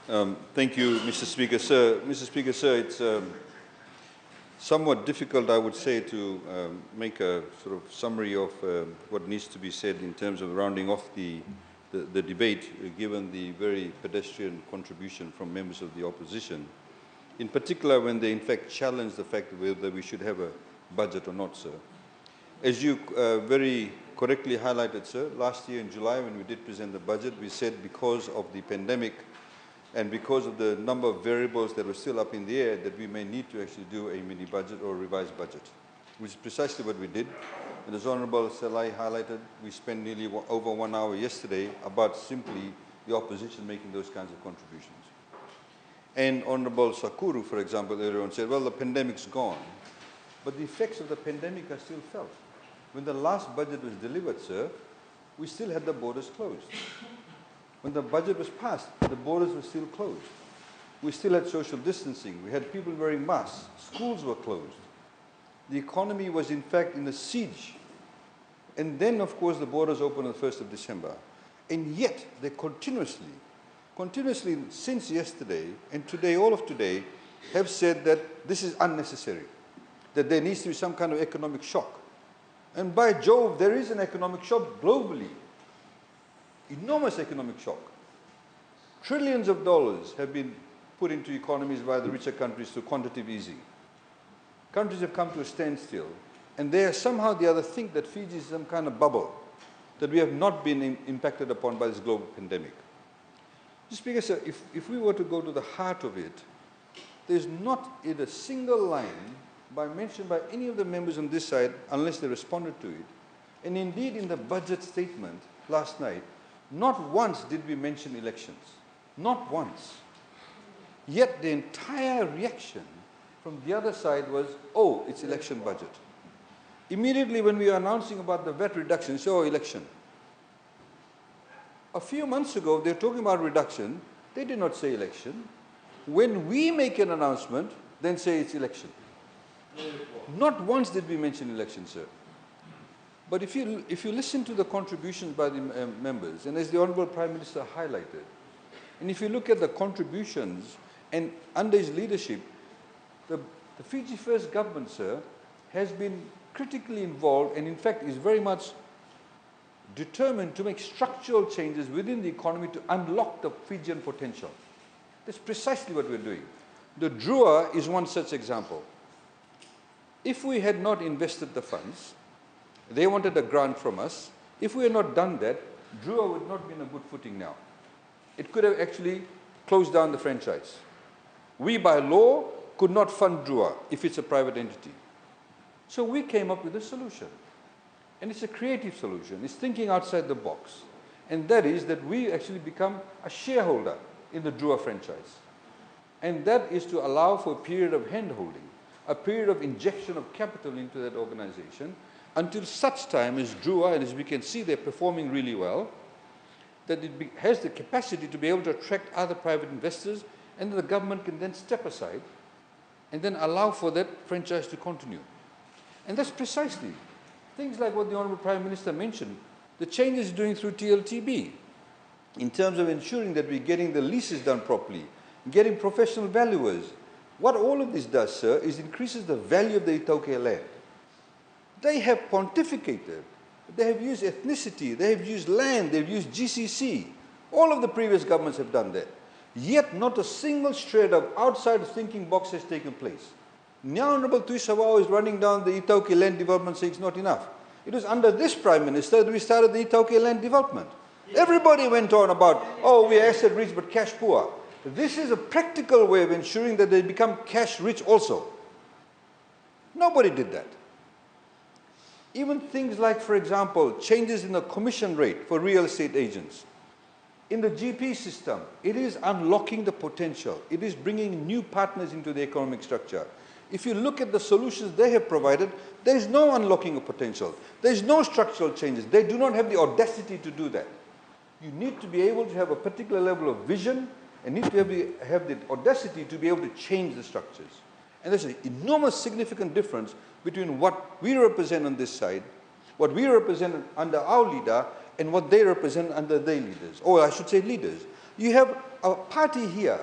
Thank you, Mr. Speaker. Sir, Mr. Speaker, sir, it's somewhat difficult, I would say, to make a sort of summary of what needs to be said in terms of rounding off the debate, given the very pedestrian contribution from members of the opposition, in particular when they in fact challenge the fact whether we should have a budget or not, sir. As you very correctly highlighted, sir, last year in July when we did present the budget, we said because of the pandemic and because of the number of variables that were still up in the air, that we may need to actually do a mini budget or a revised budget, which is precisely what we did. And as Honourable Salai highlighted, we spent nearly over 1 hour yesterday about simply the opposition making those kinds of contributions. And Honourable Sakuru, for example, earlier on said, well, the pandemic's gone, but the effects of the pandemic are still felt. When the last budget was delivered, sir, we still had the borders closed. When the budget was passed, the borders were still closed. We still had social distancing. We had people wearing masks. Schools were closed. The economy was, in fact, in a siege. And then, of course, the borders opened on the 1st of December. And yet, they continuously, since yesterday and today, all of today, have said that this is unnecessary, that there needs to be some kind of economic shock. And by Jove, there is an economic shock globally. Enormous economic shock. Trillions of dollars have been put into economies by the richer countries through quantitative easing. Countries have come to a standstill, and they somehow or the other think that Fiji is some kind of bubble, that we have not been impacted upon by this global pandemic. Mr. Speaker, sir, if we were to go to the heart of it, there's not in a single line mentioned by any of the members on this side, unless they responded to it. And indeed, in the budget statement last night, not once did we mention elections. Not once. Yet the entire reaction from the other side was, oh, it's election budget. Immediately when we were announcing about the VAT reduction, so election. A few months ago, they were talking about reduction. They did not say election. When we make an announcement, then say it's election. Not once did we mention election, sir. But if you listen to the contributions by the members, and as the Honourable Prime Minister highlighted, and if you look at the contributions, and under his leadership, the Fiji First government, sir, has been critically involved and in fact is very much determined to make structural changes within the economy to unlock the Fijian potential. That's precisely what we're doing. The DRUA is one such example. If we had not invested the funds, they wanted a grant from us. If we had not done that, DRUA would not be in a good footing now. It could have actually closed down the franchise. We, by law, could not fund DRUA if it's a private entity. So we came up with a solution. And it's a creative solution. It's thinking outside the box. And that is that we actually become a shareholder in the DRUA franchise. And that is to allow for a period of hand-holding, a period of injection of capital into that organization, until such time as DRUA, and as we can see they're performing really well, that it has the capacity to be able to attract other private investors, and the government can then step aside and then allow for that franchise to continue. And that's precisely things like what the Honourable Prime Minister mentioned, the changes doing through TLTB, in terms of ensuring that we're getting the leases done properly, getting professional valuers. What all of this does, sir, is increases the value of the Itaukei land. They have pontificated, they have used ethnicity, they have used land, they've used GCC. All of the previous governments have done that. Yet not a single shred of outside thinking box has taken place. Now Honourable Tuisawao is running down the Itaukei land development saying it's not enough. It was under this Prime Minister that we started the Itaukei land development. Everybody went on about, oh, we're asset rich but cash poor. This is a practical way of ensuring that they become cash rich also. Nobody did that. Even things like, for example, changes in the commission rate for real estate agents. In the GP system, it is unlocking the potential. It is bringing new partners into the economic structure. If you look at the solutions they have provided, there is no unlocking of potential. There is no structural changes. They do not have the audacity to do that. You need to be able to have a particular level of vision and need to have the audacity to be able to change the structures. And there's an enormous significant difference between what we represent on this side, what we represent under our leader, and what they represent under their leaders, or I should say leaders. You have a party here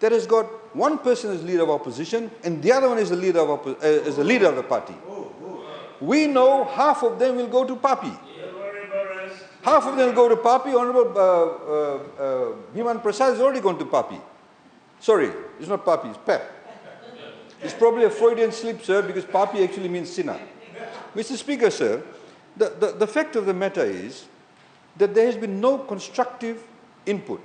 that has got one person as leader of opposition and the other one is the leader of the party. We know half of them will go to Papi. Half of them will go to Papi. Honorable Bhiman Prasad has already gone to Papi. Sorry, it's not Papi, it's Pep. It's probably a Freudian slip, sir, because Papi actually means sinner. Mr. Speaker, sir, the fact of the matter is that there has been no constructive input.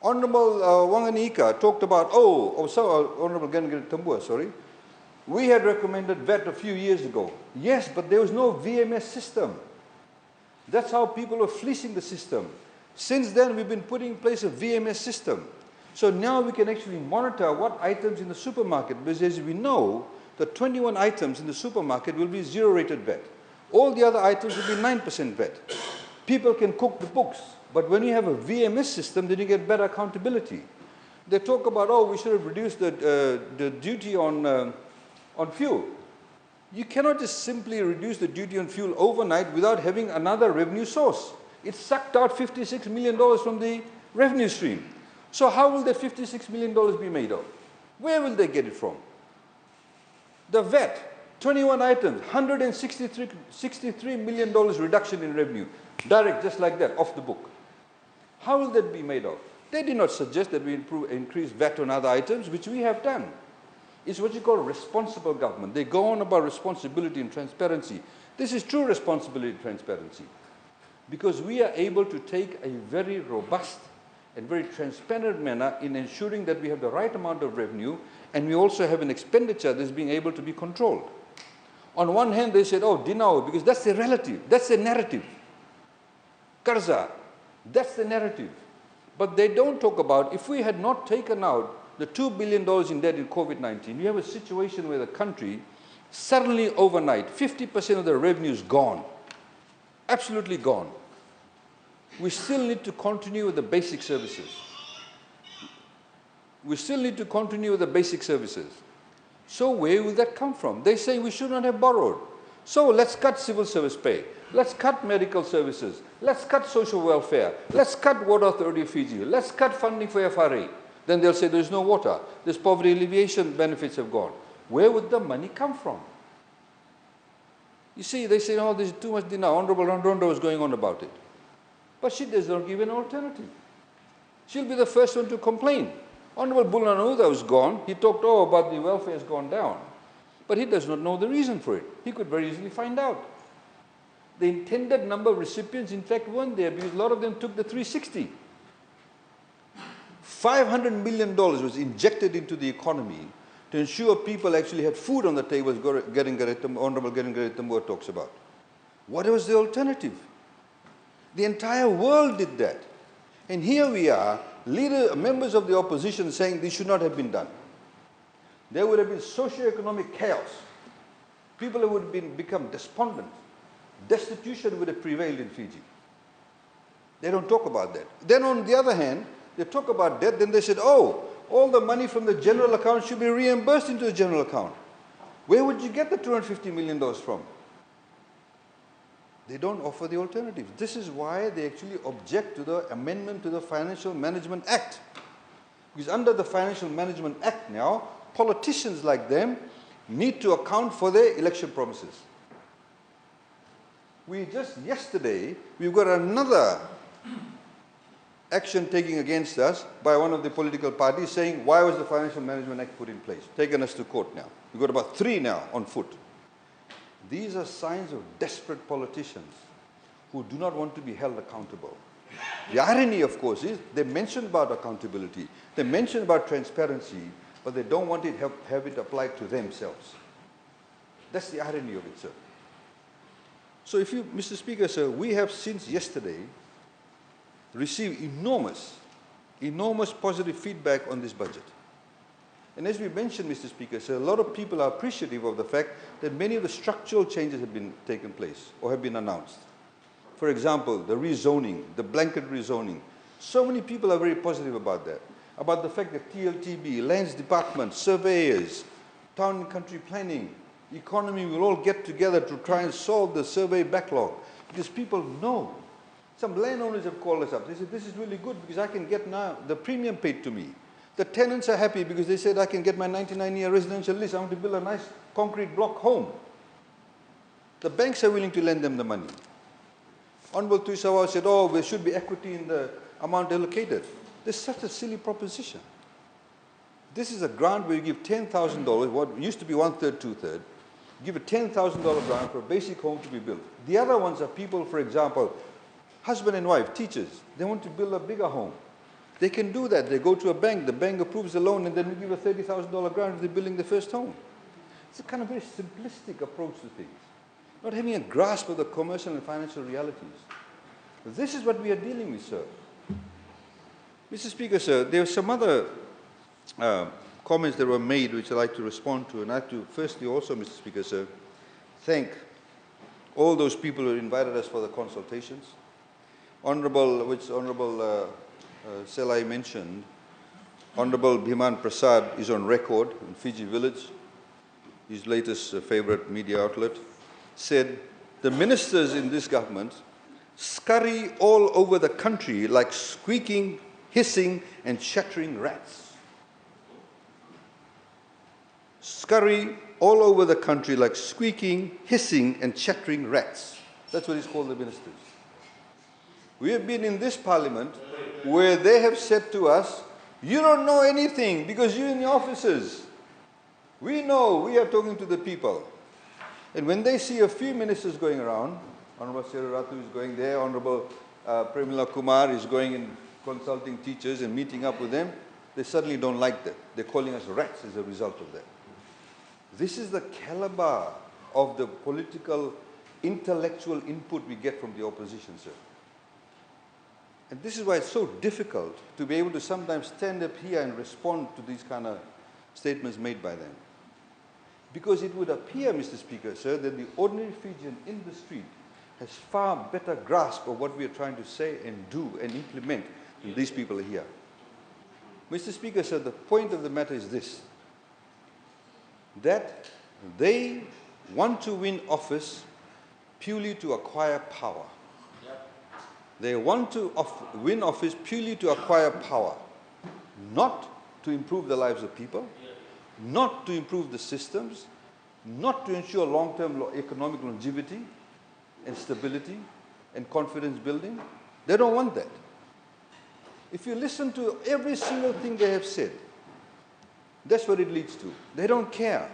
Honorable Wanganika talked about, Honorable Gangarit Tambua, sorry. We had recommended VAT a few years ago. Yes, but there was no VMS system. That's how people were fleecing the system. Since then, we've been putting in place a VMS system. So now we can actually monitor what items in the supermarket, because as we know, the 21 items in the supermarket will be zero-rated VAT. All the other items will be 9% VAT. People can cook the books, but when you have a VMS system, then you get better accountability. They talk about, we should have reduced the duty on fuel. You cannot just simply reduce the duty on fuel overnight without having another revenue source. It sucked out $56 million from the revenue stream. So how will that $56 million be made of? Where will they get it from? The VAT, 21 items, $163 million reduction in revenue. Direct, just like that, off the book. How will that be made of? They did not suggest that we increase VAT on other items, which we have done. It's what you call responsible government. They go on about responsibility and transparency. This is true responsibility and transparency. Because we are able to take a very robust and very transparent manner in ensuring that we have the right amount of revenue and we also have an expenditure that's being able to be controlled. On one hand, they said, Dinao, because that's the relative, that's the narrative. Karza, that's the narrative. But they don't talk about, if we had not taken out the $2 billion in debt in COVID-19, you have a situation where the country, suddenly overnight, 50% of the revenue is gone. Absolutely gone. We still need to continue with the basic services. We still need to continue with the basic services. So where will that come from? They say we should not have borrowed. So let's cut civil service pay. Let's cut medical services. Let's cut social welfare. Let's cut Water Authority of Fiji. Let's cut funding for FRA. Then they'll say there's no water. There's poverty alleviation benefits have gone. Where would the money come from? You see, they say, there's too much dinner. Honorable Rondo was going on about it. But she does not give an alternative. She'll be the first one to complain. Honorable Bulanuda was gone. He talked, about the welfare has gone down. But he does not know the reason for it. He could very easily find out. The intended number of recipients, in fact, weren't there because a lot of them took the 360. $500 million was injected into the economy to ensure people actually had food on the table, as Honorable Gangarit Tambua talks about. What was the alternative? The entire world did that. And here we are, members of the opposition saying this should not have been done. There would have been socio-economic chaos. People would have become despondent. Destitution would have prevailed in Fiji. They don't talk about that. Then on the other hand, they talk about debt, then they said, all the money from the general account should be reimbursed into the general account. Where would you get the $250 million from? They don't offer the alternative. This is why they actually object to the amendment to the Financial Management Act. Because under the Financial Management Act now, politicians like them need to account for their election promises. Yesterday, we've got another action taken against us by one of the political parties saying, why was the Financial Management Act put in place? Taken us to court now. We've got about 3 now on foot. These are signs of desperate politicians who do not want to be held accountable. The irony, of course, is they mention about accountability, they mention about transparency, but they don't want to have it applied to themselves. That's the irony of it, sir. So Mr. Speaker, sir, we have since yesterday received enormous positive feedback on this budget. And as we mentioned, Mr. Speaker, sir, a lot of people are appreciative of the fact that many of the structural changes have been taken place or have been announced. For example, the rezoning, the blanket rezoning. So many people are very positive about that. About the fact that TLTB, Lands Department, surveyors, town and country planning, economy will all get together to try and solve the survey backlog. Because people know Some landowners have called us up. They said, this is really good because I can get now the premium paid to me. The tenants are happy because they said I can get my 99-year residential lease. I want to build a nice concrete block home. The banks are willing to lend them the money. Honorable Tuisawau said, oh, there should be equity in the amount allocated. This is such a silly proposition. This is a grant where you give $10,000, what used to be 1/3, 2/3. Give a $10,000 grant for a basic home to be built. The other ones are people, for example, husband and wife, teachers. They want to build a bigger home. They can do that. They go to a bank. The bank approves the loan, and then we give a $30,000 grant if they're building the first home. It's a kind of very simplistic approach to things, not having a grasp of the commercial and financial realities. This is what we are dealing with, sir. Mr. Speaker, sir, there are some other comments that were made which I'd like to respond to. And I'd like to firstly also, Mr. Speaker, sir, thank all those people who invited us for the consultations. Honorable Selai mentioned, Honorable Bhiman Prasad is on record in Fiji Village, his latest favorite media outlet, said, the ministers in this government scurry all over the country like squeaking, hissing, and chattering rats. Scurry all over the country like squeaking, hissing, and chattering rats. That's what he's called the ministers. We have been in this parliament where they have said to us, you don't know anything because you're in the offices. We know, we are talking to the people. And when they see a few ministers going around, Honorable Seriratu is going there, Honorable Premila Kumar is going and consulting teachers and meeting up with them, they suddenly don't like that. They're calling us rats as a result of that. This is the caliber of the political, intellectual input we get from the opposition, sir. And this is why it's so difficult to be able to sometimes stand up here and respond to these kind of statements made by them. Because it would appear, Mr. Speaker, sir, that the ordinary Fijian in the street has far better grasp of what we are trying to say and do and implement than these people are here. Mr. Speaker, sir, the point of the matter is this, that they want to win office purely to acquire power. They want to win office purely to acquire power, not to improve the lives of people, not to improve the systems, not to ensure long-term economic longevity and stability and confidence building. They don't want that. If you listen to every single thing they have said, that's what it leads to. They don't care.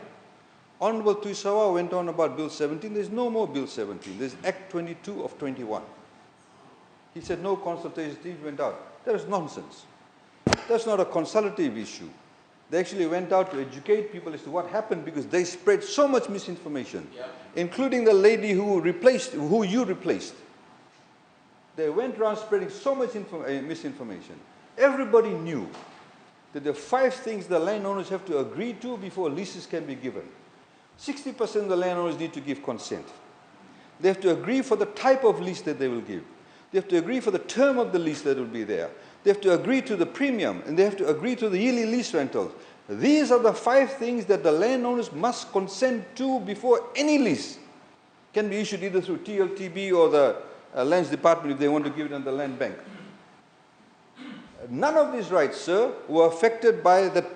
Honorable Tuisawau went on about Bill 17. There's no more Bill 17. There's Act 22 of 21. He said no consultation team went out. That is nonsense. That's not a consultative issue. They actually went out to educate people as to what happened because they spread so much misinformation, including the lady who you replaced. They went around spreading so much misinformation. Everybody knew that there are 5 things the landowners have to agree to before leases can be given. 60% of the landowners need to give consent. They have to agree for the type of lease that they will give. They have to agree for the term of the lease that will be there. They have to agree to the premium, and they have to agree to the yearly lease rentals. These are the 5 things that the landowners must consent to before any lease can be issued either through TLTB or the Lands Department if they want to give it on the Land Bank. None of these rights, sir,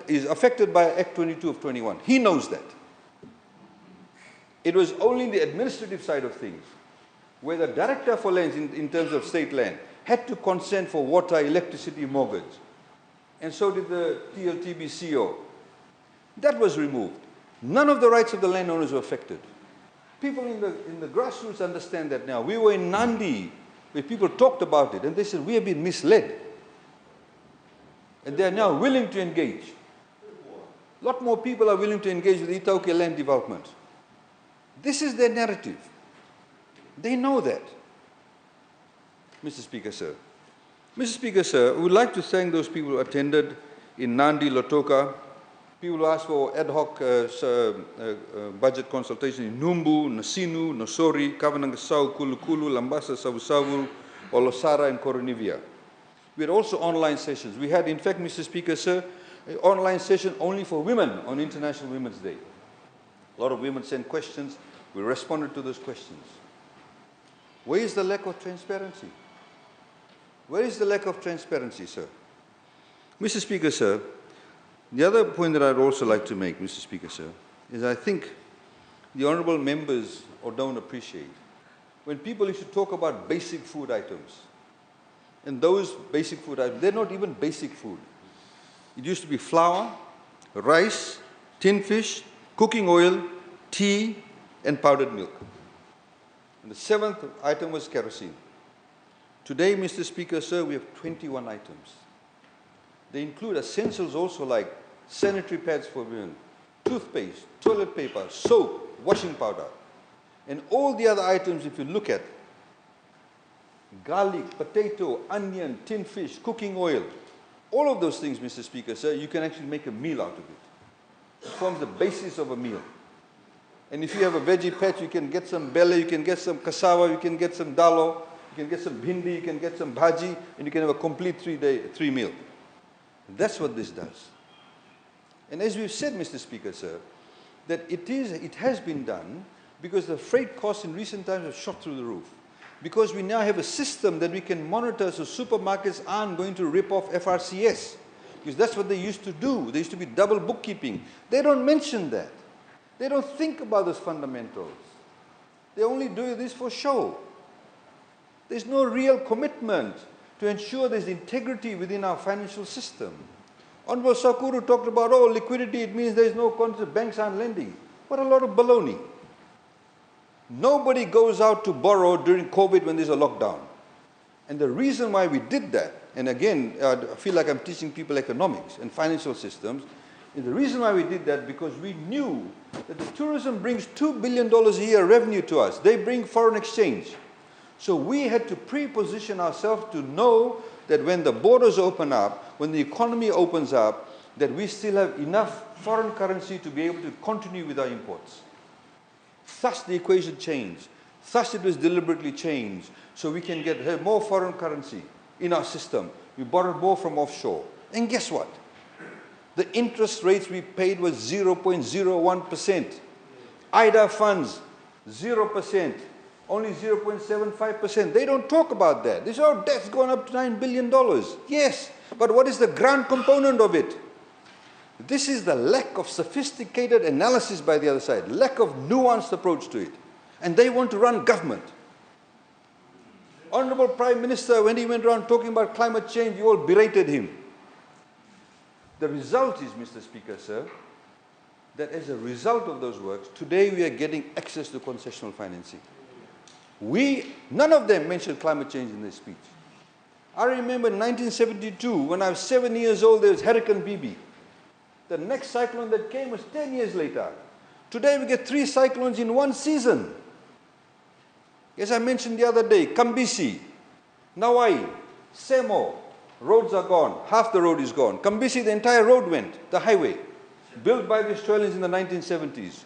is affected by Act 22 of 21. He knows that. It was only the administrative side of things, where the Director for Lands in terms of state land had to consent for water, electricity, mortgage. And so did the TLTB CO. That was removed. None of the rights of the landowners were affected. People in the grassroots understand that now. We were in Nandi, where people talked about it, and they said, we have been misled. And they are now willing to engage. A lot more people are willing to engage with Itauke land development. This is their narrative. They know that. Mr. Speaker, sir. Mr. Speaker, sir, we would like to thank those people who attended in Nandi, Lotoka, people who asked for ad hoc budget consultation in Numbu, Nasinu, Nosori, Kavanangasau, Kulukulu, Lambasa, Savusavu, Olosara, and Koronivia. We had also online sessions. We had, in fact, Mr. Speaker, sir, an online session only for women on International Women's Day. A lot of women sent questions. We responded to those questions. Where is the lack of transparency? Where is the lack of transparency, sir? Mr. Speaker, sir, the other point that I'd also like to make, Mr. Speaker, sir, is I think the honourable members don't appreciate when people used to talk about basic food items. And those basic food items, they're not even basic food. It used to be flour, rice, tin fish, cooking oil, tea, and powdered milk. And the seventh item was kerosene. Today, Mr. Speaker, sir, we have 21 items. They include essentials also like sanitary pads for women, toothpaste, toilet paper, soap, washing powder. And all the other items, if you look at, garlic, potato, onion, tin fish, cooking oil, all of those things, Mr. Speaker, sir, you can actually make a meal out of it. It forms the basis of a meal. And if you have a veggie patch, you can get some bele, you can get some cassava, you can get some dalo, you can get some bhindi, you can get some bhaji, and you can have a complete three meal. That's what this does. And as we've said, Mr. Speaker, sir, that it has been done because the freight costs in recent times have shot through the roof. Because we now have a system that we can monitor so supermarkets aren't going to rip off FRCS. Because that's what they used to do. There used to be double bookkeeping. They don't mention that. They don't think about those fundamentals. They only do this for show. There's no real commitment to ensure there's integrity within our financial system. Honorable Sakuru talked about, oh, liquidity, it means there's no concept, banks aren't lending. What a lot of baloney. Nobody goes out to borrow during COVID when there's a lockdown. And the reason why we did that, and again, I feel like I'm teaching people economics and financial systems, is the reason why we did that because we knew that the tourism brings $2 billion a year revenue to us. They bring foreign exchange. So we had to pre-position ourselves to know that when the borders open up, when the economy opens up, that we still have enough foreign currency to be able to continue with our imports. Thus the equation changed. Thus it was deliberately changed. So we can have more foreign currency in our system. We borrowed more from offshore. And guess what? The interest rates we paid was 0.01%. IDA funds, 0%. Only 0.75%. They don't talk about that. They say, oh, debt's gone up to $9 billion. Yes, but what is the grant component of it? This is the lack of sophisticated analysis by the other side, lack of nuanced approach to it. And they want to run government. Honorable Prime Minister, when he went around talking about climate change, you all berated him. The result is, Mr. Speaker, sir, that as a result of those works, today we are getting access to concessional financing. None of them mentioned climate change in their speech. I remember in 1972, when I was 7 years old, there was Hurricane Bibi. The next cyclone that came was 10 years later. Today we get 3 cyclones in one season. As I mentioned the other day, Kambisi, Nawai, Semo, roads are gone. Half the road is gone. Kambisi, the entire road went, the highway, built by the Australians in the 1970s.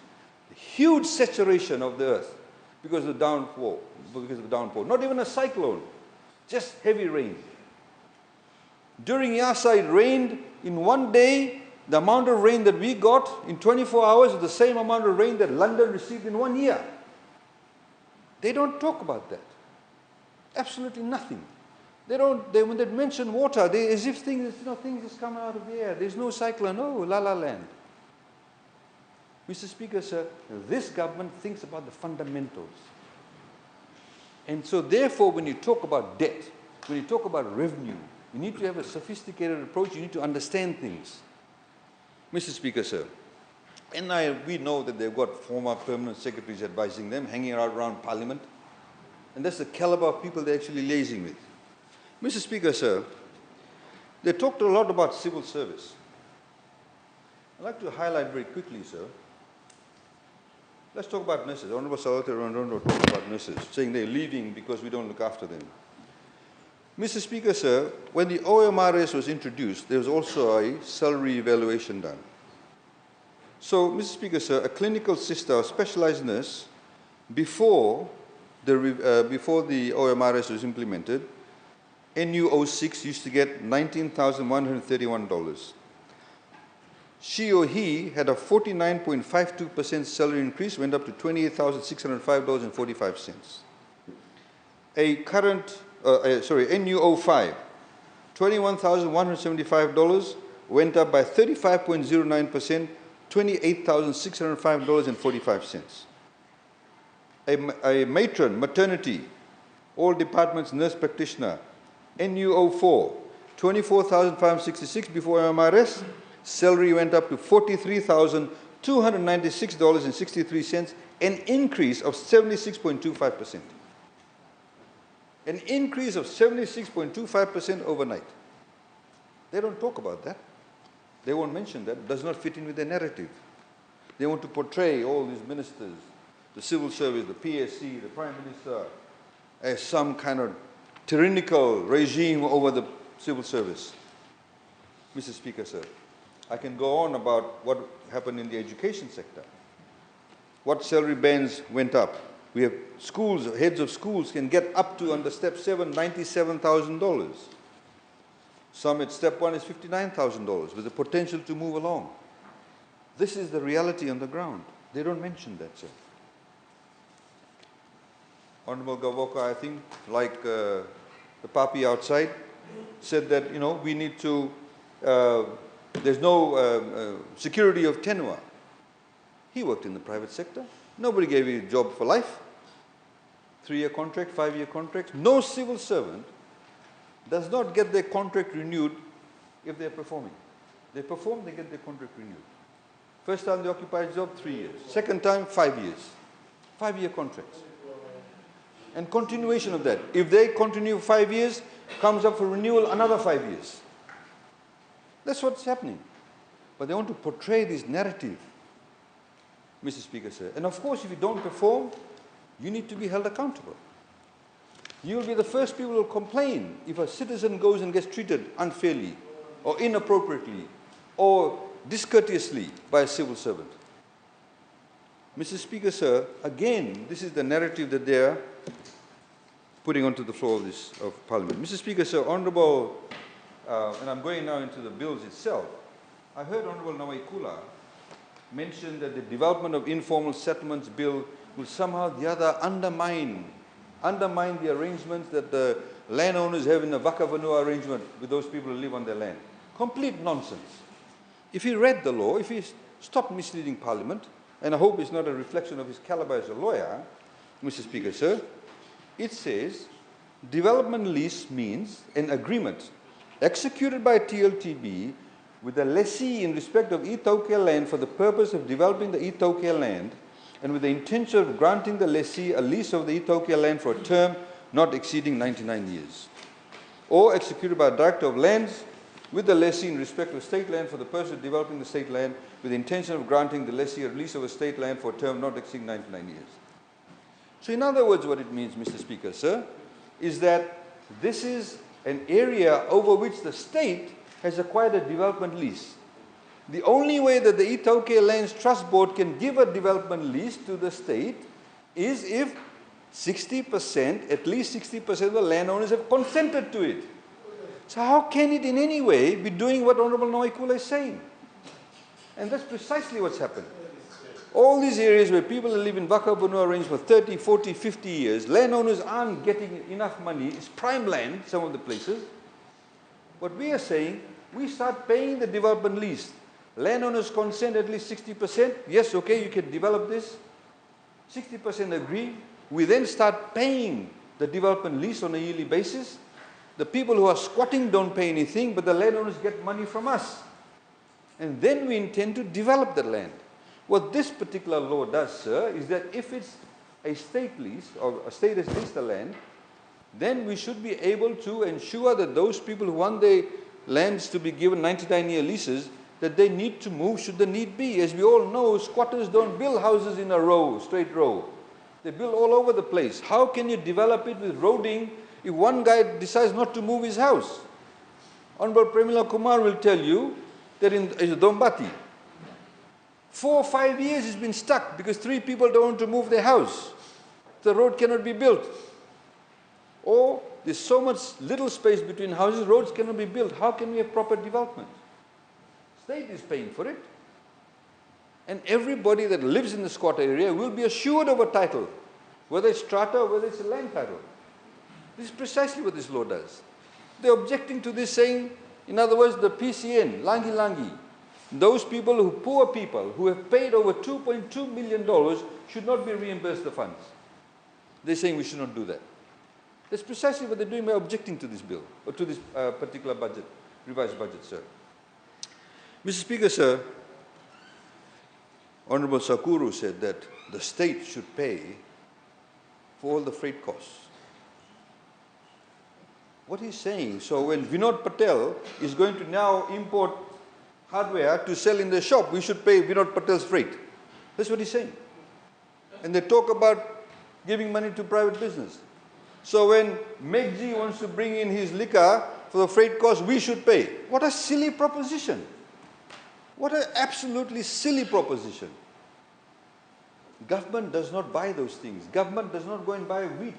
Huge saturation of the earth because of the downpour. Not even a cyclone, just heavy rain. During Aiyaz, it rained in one day. The amount of rain that we got in 24 hours is the same amount of rain that London received in 1 year. They don't talk about that. Absolutely nothing. When they mention water, as if things just come out of the air. There's no cyclone, oh, la la land. Mr. Speaker, sir, this government thinks about the fundamentals. And so therefore, when you talk about debt, when you talk about revenue, you need to have a sophisticated approach, you need to understand things. Mr. Speaker, sir, and we know that they've got former permanent secretaries advising them, hanging around Parliament, and that's the caliber of people they're actually liaising with. Mr. Speaker, sir, they talked a lot about civil service. I'd like to highlight very quickly, sir. Let's talk about nurses. Honorable Salawati Randondo talked about nurses, saying they're leaving because we don't look after them. Mr. Speaker, sir, when the OMRS was introduced, there was also a salary evaluation done. So, Mr. Speaker, sir, a clinical sister, a specialized nurse, before the OMRS was implemented, NU06 used to get $19,131. She or he had a 49.52% salary increase, went up to $28,605.45. NU05 $21,175 went up by 35.09%, $28,605.45. A matron, maternity, all departments, nurse practitioner, NU04, $24,566 before MRS. Salary went up to $43,296.63, an increase of 76.25%. An increase of 76.25% overnight. They don't talk about that. They won't mention that. It does not fit in with their narrative. They want to portray all these ministers, the civil service, the PSC, the Prime Minister, as some kind of tyrannical regime over the civil service. Mr. Speaker, sir, I can go on about what happened in the education sector. What salary bands went up. We have schools, heads of schools can get up to, under step 7, $97,000. Some at step 1 is $59,000 with the potential to move along. This is the reality on the ground. They don't mention that, sir. Honorable Gavoka, I think, like the papi outside, said that, we need to, there's no security of tenure. He worked in the private sector. Nobody gave him a job for life. 3-year contract, 5-year contracts. No civil servant does not get their contract renewed if they're performing. They perform, they get their contract renewed. First time they occupy a job, 3 years. Second time, 5 years. 5-year contracts. And continuation of that. If they continue 5 years, comes up for renewal, another 5 years. That's what's happening. But they want to portray this narrative, Mr. Speaker, sir. And of course, if you don't perform, you need to be held accountable. You will be the first people who will complain if a citizen goes and gets treated unfairly or inappropriately or discourteously by a civil servant. Mr. Speaker, sir, again, this is the narrative that they are putting onto the floor of Parliament. Mr. Speaker, sir, Honourable, and I'm going now into the bills itself, I heard Honourable Nawaikula mention that the development of informal settlements bill will somehow the other undermine the arrangements that the landowners have in the Vakavanua arrangement with those people who live on their land. Complete nonsense. If he read the law, if he stopped misleading Parliament, and I hope it's not a reflection of his caliber as a lawyer, Mr. Speaker, sir, it says development lease means an agreement executed by TLTB with the lessee in respect of Ethiopia land for the purpose of developing the Ethiopia land and with the intention of granting the lessee a lease of the Ethiopia land for a term not exceeding 99 years. Or executed by a director of lands with the lessee in respect of state land for the purpose of developing the state land with the intention of granting the lessee a lease of a state land for a term not exceeding 99 years. So in other words, what it means, Mr. Speaker, sir, is that this is an area over which the state has acquired a development lease. The only way that the Ethiopia Lands Trust Board can give a development lease to the state is if 60%, at least 60% of the landowners have consented to it. So how can it in any way be doing what Honorable Nawaikula is saying? And that's precisely what's happened. All these areas where people live in Vakavanua range for 30, 40, 50 years, landowners aren't getting enough money. It's prime land, some of the places. What we are saying, we start paying the development lease. Landowners consent at least 60%. Yes, okay, you can develop this. 60% agree. We then start paying the development lease on a yearly basis. The people who are squatting don't pay anything, but the landowners get money from us. And then we intend to develop the land. What this particular law does, sir, is that if it's a state lease, or a state has leased the land, then we should be able to ensure that those people who want their lands to be given 99-year leases, that they need to move should the need be. As we all know, squatters don't build houses in a row, straight row. They build all over the place. How can you develop it with roading if one guy decides not to move his house? Honorable Premila Kumar will tell you that in Dombati, 4 or 5 years he's been stuck because 3 people don't want to move their house. The road cannot be built. Or there's so much little space between houses, roads cannot be built. How can we have proper development? State is paying for it. And everybody that lives in the squatter area will be assured of a title, whether it's strata or whether it's a land title. This is precisely what this law does. They're objecting to this, saying, in other words, the PCN, Langi Langi, those people, poor people, who have paid over $2.2 million should not be reimbursed the funds. They're saying we should not do that. That's precisely what they're doing by objecting to this bill, or to this particular budget, revised budget, sir. Mr. Speaker, sir, Honorable Sakuru said that the state should pay for all the freight costs. What he's saying, so when Vinod Patel is going to now import hardware to sell in the shop, we should pay Vinod Patel's freight. That's what he's saying. And they talk about giving money to private business. So when Megji wants to bring in his liquor for the freight cost, we should pay. What a silly proposition. What an absolutely silly proposition. Government does not buy those things. Government does not go and buy wheat.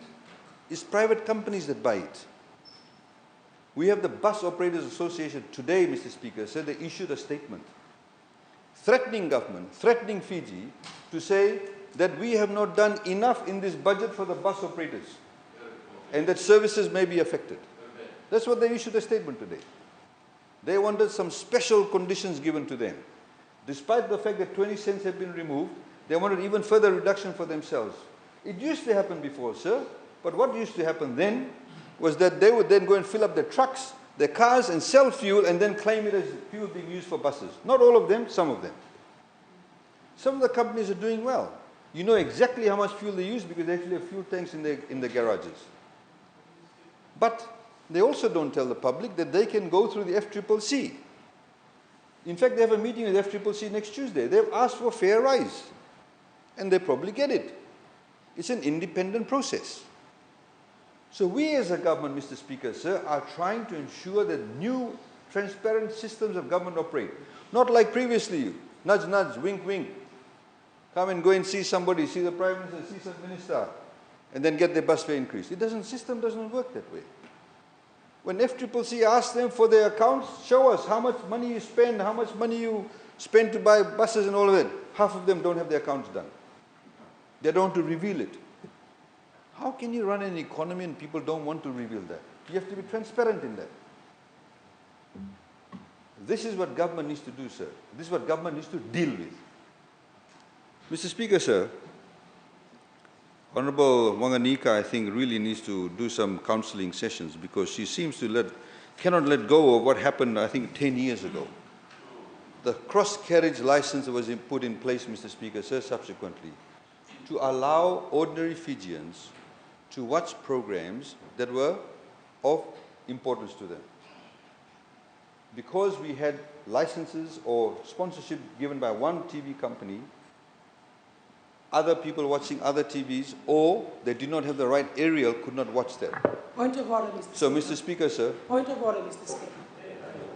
It's private companies that buy it. We have the Bus Operators Association today, Mr. Speaker, said they issued a statement threatening government, threatening Fiji to say that we have not done enough in this budget for the bus operators and that services may be affected. That's what they issued a statement today. They wanted some special conditions given to them. Despite the fact that 20 cents have been removed, they wanted even further reduction for themselves. It used to happen before, sir, but what used to happen then was that they would then go and fill up their trucks, their cars, and sell fuel and then claim it as fuel being used for buses. Not all of them, some of them. Some of the companies are doing well. You know exactly how much fuel they use because they actually have fuel tanks in the garages. But they also don't tell the public that they can go through the FCCC. In fact, they have a meeting with FCCC next Tuesday. They've asked for a fair rise. And they probably get it. It's an independent process. So we as a government, Mr. Speaker, sir, are trying to ensure that new transparent systems of government operate. Not like previously, nudge, nudge, wink, wink. Come and go and see somebody, see the Prime Minister, see some minister, and then get their bus fare increased. System doesn't work that way. When FCCC asks them for their accounts, show us how much money you spend, how much money you spend to buy buses and all of it. Half of them don't have their accounts done. They don't want to reveal it. How can you run an economy and people don't want to reveal that? You have to be transparent in that. This is what government needs to do, sir. This is what government needs to deal with. Mr. Speaker, sir, Honorable Wanganika, I think, really needs to do some counseling sessions because she seems to cannot let go of what happened, I think, 10 years ago. The cross-carriage license was put in place, Mr. Speaker, sir, subsequently, to allow ordinary Fijians to watch programs that were of importance to them. Because we had licenses or sponsorship given by one TV company, other people watching other TVs, or they did not have the right aerial, could not watch that. Point of order, Mr. So, Speaker. Mr. Speaker, sir. Point of order, Mr. Speaker.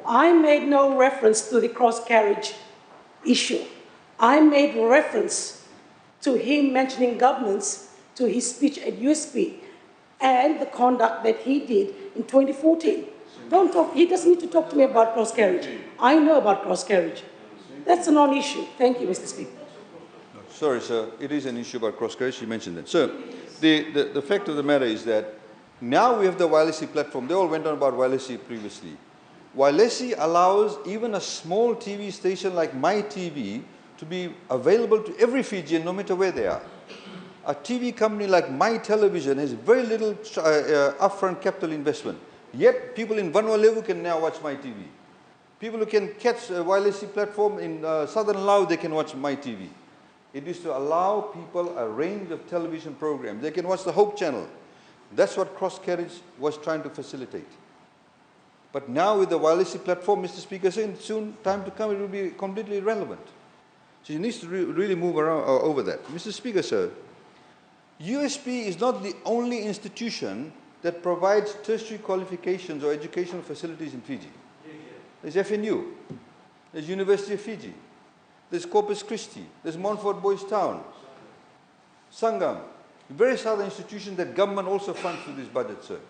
I made no reference to the cross-carriage issue. I made reference to him mentioning governments to his speech at USP and the conduct that he did in 2014. Don't talk, he doesn't need to talk to me about cross-carriage. I know about cross-carriage. That's a non-issue. Thank you, Mr. Speaker. Sorry, sir. It is an issue about cross-carriage. You mentioned that. Sir, the fact of the matter is that now we have the Wailesi platform. They all went on about Wailesi previously. Wailesi allows even a small TV station like My TV to be available to every Fijian, no matter where they are. A TV company like My Television has very little upfront capital investment. Yet people in Vanuatu can now watch My TV. People who can catch a Wailesi platform in southern Laos, they can watch My TV. It is to allow people a range of television programs. They can watch the Hope Channel. That's what cross-carriage was trying to facilitate. But now with the Wailesi platform, Mr. Speaker, soon time to come, it will be completely irrelevant. So he needs to really move around over that. Mr. Speaker, sir, USP is not the only institution that provides tertiary qualifications or educational facilities in Fiji. There's FNU, there's University of Fiji, there's Corpus Christi, there's Montfort Boys Town, Sangam, various other institutions that government also funds through this budget, sir.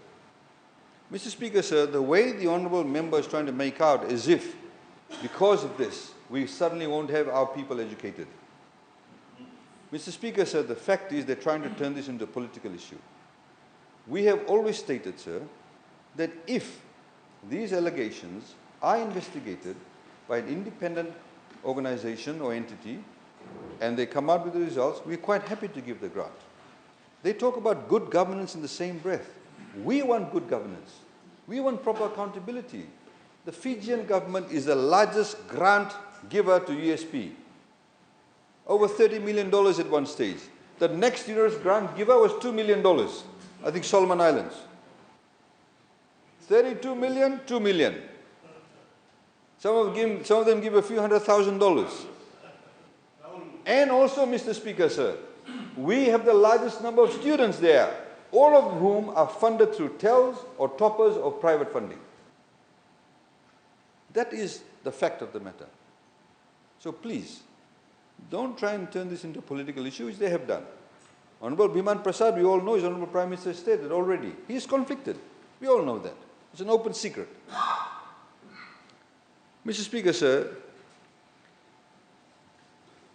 Mr. Speaker, sir, the way the honourable member is trying to make out as if, because of this, we suddenly won't have our people educated. Mr. Speaker, sir, the fact is they're trying to turn this into a political issue. We have always stated, sir, that if these allegations are investigated by an independent organization or entity, and they come out with the results, we're quite happy to give the grant. They talk about good governance in the same breath. We want good governance. We want proper accountability. The Fijian government is the largest grant giver to USP. Over $30 million at one stage. The next year's grant giver was $2 million. I think Solomon Islands. 32 million, 2 million. Some of them give a few $100,000. And also, Mr. Speaker, sir, we have the largest number of students there, all of whom are funded through TELS or toppers or private funding. That is the fact of the matter. So please, don't try and turn this into a political issue, which they have done. Honorable Biman Prasad, we all know, is Honorable Prime Minister stated already. He is conflicted. We all know that. It's an open secret. Mr. Speaker, sir,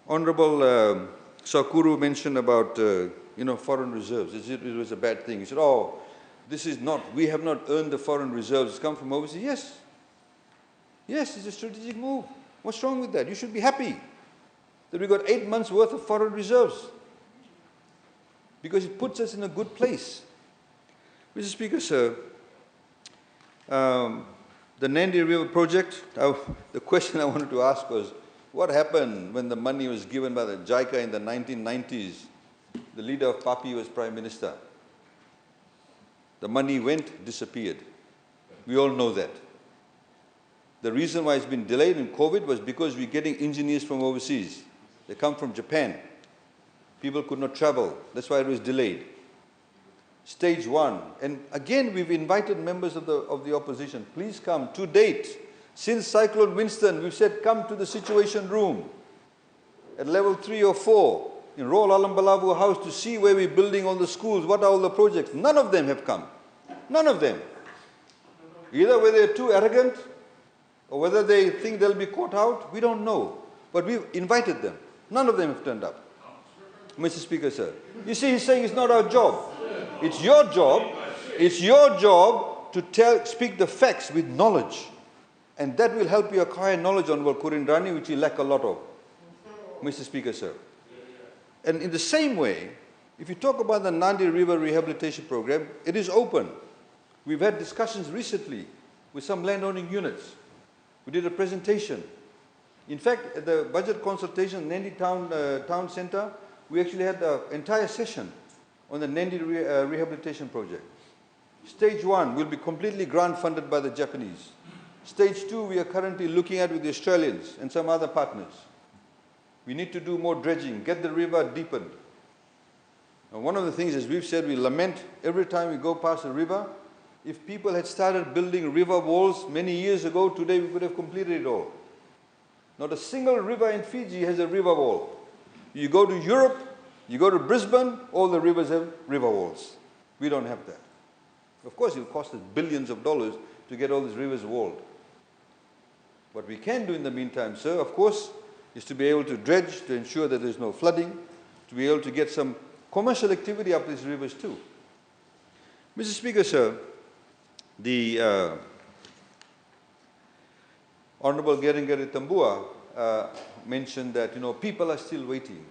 Honorable Sakuru mentioned about, foreign reserves. It was a bad thing. He said, oh, we have not earned the foreign reserves. It's come from overseas. Yes. Yes, it's a strategic move. What's wrong with that? You should be happy that we got 8 months' worth of foreign reserves, because it puts us in a good place. Mr. Speaker, sir, the Nandi River project, the question I wanted to ask was, what happened when the money was given by the JICA in the 1990s? The leader of PAPI was Prime Minister. The money went, disappeared. We all know that. The reason why it's been delayed in COVID was because we're getting engineers from overseas. They come from Japan. People could not travel. That's why it was delayed. Stage 1. And again, we've invited members of the opposition. Please come. To date, since Cyclone Winston, we've said come to the Situation Room at level 3 or 4 in Royal Alam Balabu House to see where we're building all the schools, what are all the projects. None of them have come. None of them. Either whether they're too arrogant or whether they think they'll be caught out, we don't know. But we've invited them. None of them have turned up. Mr. Speaker, sir. You see, he's saying it's not our job. It's your job. It's your job to speak the facts with knowledge. And that will help you acquire knowledge on Kurindrani, which you lack a lot of. Mr. Speaker, sir. And in the same way, if you talk about the Nandi River Rehabilitation Program, it is open. We've had discussions recently with some landowning units. We did a presentation. In fact, at the budget consultation, Nandi Town Centre, we actually had an entire session on the Nandi Rehabilitation Project. Stage 1 will be completely grant funded by the Japanese. Stage 2 we are currently looking at with the Australians and some other partners. We need to do more dredging, get the river deepened. And one of the things, as we've said, we lament every time we go past a river. If people had started building river walls many years ago, today we could have completed it all. Not a single river in Fiji has a river wall. You go to Europe, you go to Brisbane, all the rivers have river walls. We don't have that. Of course, it will cost us billions of dollars to get all these rivers walled. What we can do in the meantime, sir, of course, is to be able to dredge to ensure that there's no flooding, to be able to get some commercial activity up these rivers too. Mr. Speaker, sir, the Honorable Gerengeri Tambua mentioned that, people are still waiting.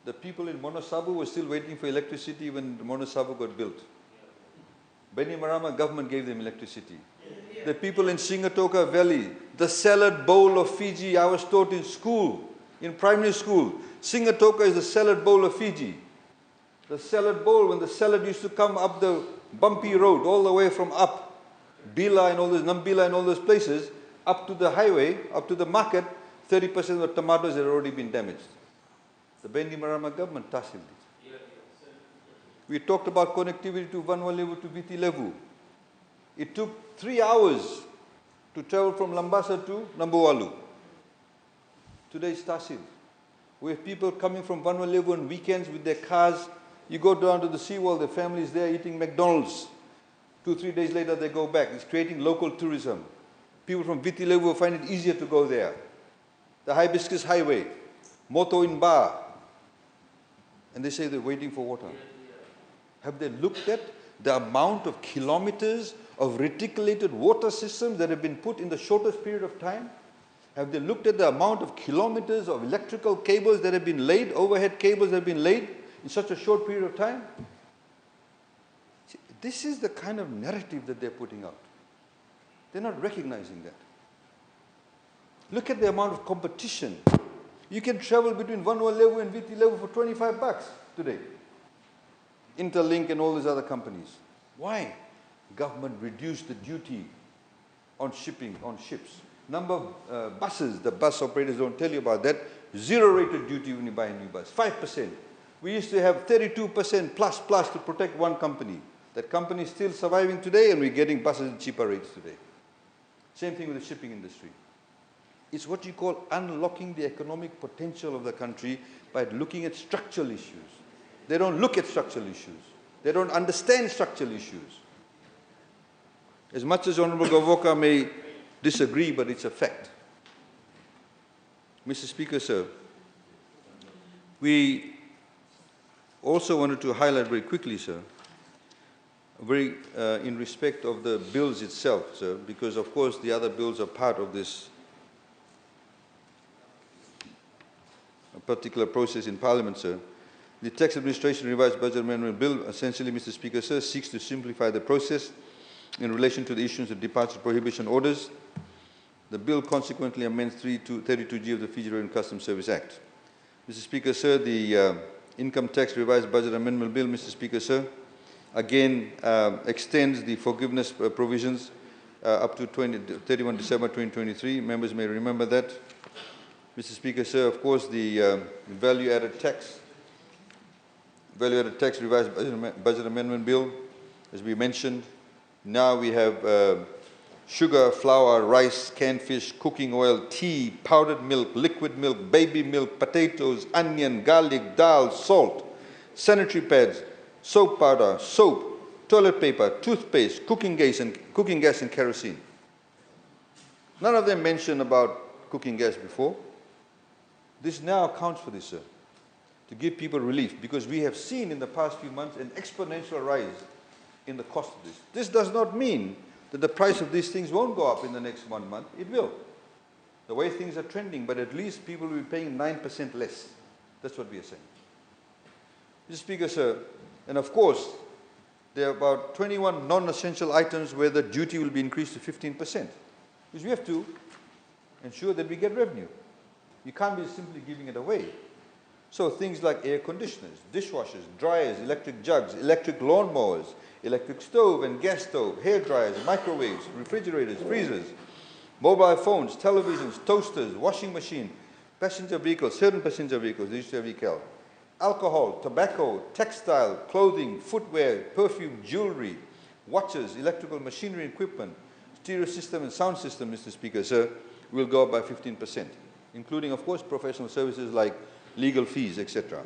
The people in Monosabu were still waiting for electricity when Monosabu got built. Beni Marama government gave them electricity. The people in Singatoka Valley, the salad bowl of Fiji, I was taught in school, in primary school. Singatoka is the salad bowl of Fiji. The salad bowl, when the salad used to come up the bumpy road, all the way from up Bila and all those, Nambila and all those places, up to the highway, up to the market, 30% of the tomatoes had already been damaged. The Beni Marama government tasseled it. We talked about connectivity to Vanuatu to Viti Levu. It took 3 hours to travel from Lambasa to Nambualu. Today it's tasseled. We have people coming from Vanuatu on weekends with their cars. You go down to the seawall, the families there eating McDonald's. 2-3 days later they go back. It's creating local tourism. People from Viti Levu find it easier to go there. The Hibiscus Highway, Moto in Ba. And they say they're waiting for water. Have they looked at the amount of kilometers of reticulated water systems that have been put in the shortest period of time? Have they looked at the amount of kilometers of electrical cables that have been laid, overhead cables that have been laid in such a short period of time? See, this is the kind of narrative that they're putting out. They're not recognizing that. Look at the amount of competition. You can travel between Vanua Levu and VT Levu for $25 today. Interlink and all these other companies. Why? Government reduced the duty on shipping, on ships. Number of buses, the bus operators don't tell you about that. Zero rated duty when you buy a new bus, 5%. We used to have 32% plus to protect one company. That company is still surviving today, and we're getting buses at cheaper rates today. Same thing with the shipping industry. It's what you call unlocking the economic potential of the country by looking at structural issues. They don't look at structural issues. They don't understand structural issues. As much as Honorable Gavoka may disagree, but it's a fact. Mr. Speaker, sir, we also wanted to highlight very quickly, sir, in respect of the bills itself, sir, because of course the other bills are part of this particular process in Parliament, sir. The Tax Administration Revised Budget Amendment Bill, essentially, Mr. Speaker, sir, seeks to simplify the process in relation to the issuance of departure prohibition orders. The bill consequently amends 32G of the Fiji Revenue Customs Service Act. Mr. Speaker, sir, the Income Tax Revised Budget Amendment Bill, Mr. Speaker, sir, again extends the forgiveness provisions up to 31 December 2023. Members may remember that. Mr. Speaker, sir, of course, the value-added tax revised budget amendment bill, as we mentioned. Now we have sugar, flour, rice, canned fish, cooking oil, tea, powdered milk, liquid milk, baby milk, potatoes, onion, garlic, dal, salt, sanitary pads, soap powder, soap, toilet paper, toothpaste, cooking gas and kerosene. None of them mentioned about cooking gas before. This now accounts for this, sir, to give people relief, because we have seen in the past few months an exponential rise in the cost of this. This does not mean that the price of these things won't go up in the next 1 month. It will, the way things are trending, but at least people will be paying 9% less. That's what we are saying. Mr. Speaker, sir, and of course, there are about 21 non-essential items where the duty will be increased to 15%, because we have to ensure that we get revenue. You can't be simply giving it away. So things like air conditioners, dishwashers, dryers, electric jugs, electric lawnmowers, electric stove and gas stove, hair dryers, microwaves, refrigerators, freezers, mobile phones, televisions, toasters, washing machine, passenger vehicles, certain passenger vehicles, they used to have ECAL, alcohol, tobacco, textile, clothing, footwear, perfume, jewelry, watches, electrical machinery equipment, stereo system and sound system, Mr. Speaker, sir, will go up by 15%, including, of course, professional services like legal fees, etc.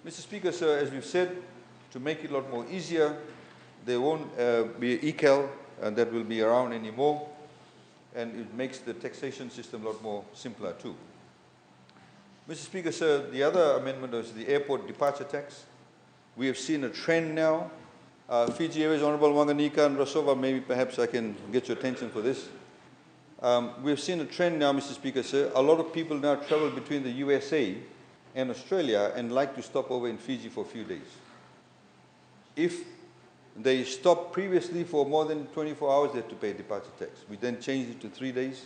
Mr. Speaker, sir, as we've said, to make it a lot more easier, there won't be ECAL that will be around anymore, and it makes the taxation system a lot more simpler too. Mr. Speaker, sir, the other amendment is the airport departure tax. We have seen a trend now. Fiji Airways, Honorable Wanganika and Rasova, maybe perhaps I can get your attention for this. We have seen a trend now, Mr. Speaker, sir. A lot of people now travel between the USA and Australia and like to stop over in Fiji for a few days. If they stopped previously for more than 24 hours, they have to pay departure tax. We then changed it to 3 days.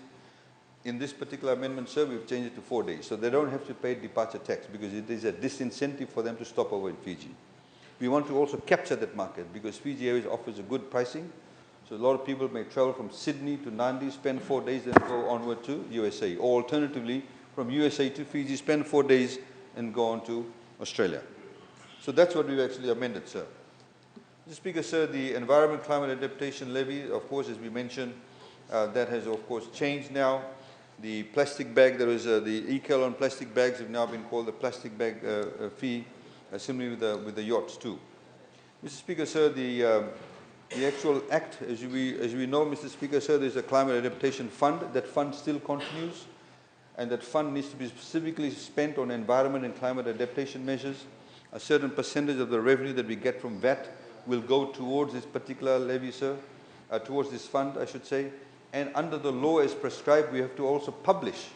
In this particular amendment, sir, we've changed it to 4 days. So they don't have to pay departure tax because it is a disincentive for them to stop over in Fiji. We want to also capture that market because Fiji Airways offers a good pricing. So a lot of people may travel from Sydney to Nandi, spend 4 days, then go onward to USA. Or alternatively, from USA to Fiji, spend 4 days and go on to Australia. So that's what we've actually amended, sir. Mr. Speaker, sir, the Environment Climate Adaptation Levy, of course, as we mentioned, that has, of course, changed now. The plastic bag, there is the ECAL on plastic bags have now been called the plastic bag fee, similarly with the yachts too. Mr. Speaker, sir, the actual act, as we know, Mr. Speaker, sir, there's a climate adaptation fund. That fund still continues, and that fund needs to be specifically spent on environment and climate adaptation measures. A certain percentage of the revenue that we get from VAT will go towards this particular levy, sir. towards this fund, I should say. And under the law as prescribed, we have to also publish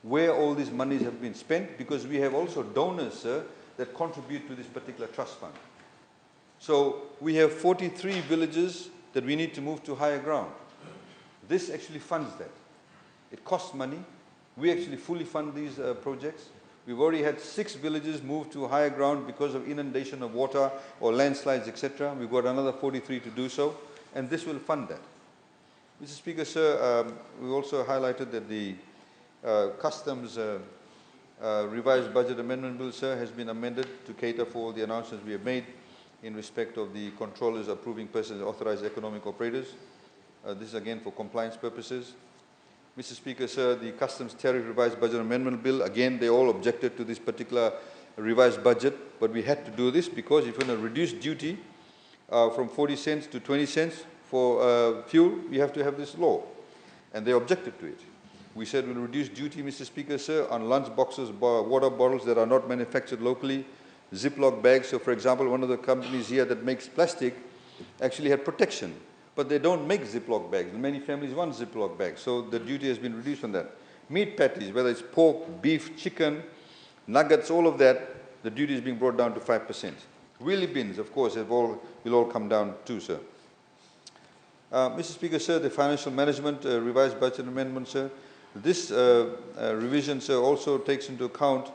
where all these monies have been spent, because we have also donors, sir, that contribute to this particular trust fund. So we have 43 villages that we need to move to higher ground. This actually funds that. It costs money. We actually fully fund these projects. We've already had 6 villages move to higher ground because of inundation of water or landslides, etc. We've got another 43 to do so, and this will fund that. Mr. Speaker, sir, we also highlighted that the Customs revised budget amendment bill, sir, has been amended to cater for all the announcements we have made in respect of the controllers approving persons authorized economic operators. This is again for compliance purposes. Mr. Speaker, sir, the Customs Tariff Revised Budget Amendment Bill, again, they all objected to this particular revised budget, but we had to do this because if you're going to reduce duty from 40 cents to 20 cents for fuel, we have to have this law, and they objected to it. We said we'll reduce duty, Mr. Speaker, sir, on lunch boxes, water bottles that are not manufactured locally, Ziploc bags. So, for example, one of the companies here that makes plastic actually had protection, but they don't make Ziploc bags. Many families want Ziploc bags, so the duty has been reduced on that. Meat patties, whether it's pork, beef, chicken, nuggets, all of that, the duty is being brought down to 5%. Wheelie bins, of course, will all come down too, sir. Mr. Speaker, sir, the financial management revised budget amendment, sir, this revision, sir, also takes into account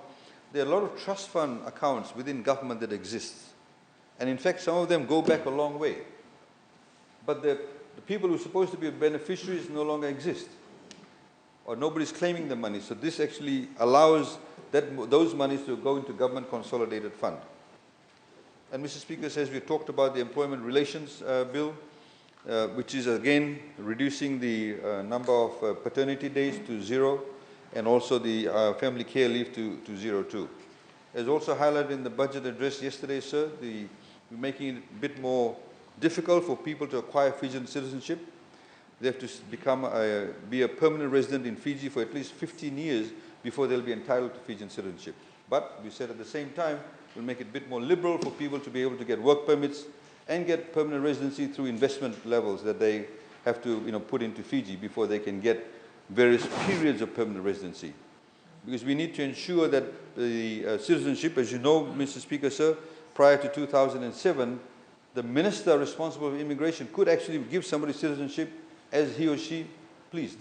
there are a lot of trust fund accounts within government that exist. And in fact, some of them go back a long way. But the people who are supposed to be beneficiaries no longer exist, or nobody's claiming the money. So this actually allows those monies to go into government consolidated fund. And Mr. Speaker, says we talked about the employment relations bill, which is again reducing the number of paternity days to 0, and also the family care leave to 0 too. As also highlighted in the budget address yesterday, sir, we're making it a bit more difficult for people to acquire Fijian citizenship. They have to be a permanent resident in Fiji for at least 15 years before they'll be entitled to Fijian citizenship. But we said at the same time, we'll make it a bit more liberal for people to be able to get work permits and get permanent residency through investment levels that they have to put into Fiji before they can get various periods of permanent residency. Because we need to ensure that the citizenship, as you know, Mr. Speaker, sir, prior to 2007, the minister responsible for immigration could actually give somebody citizenship as he or she pleased.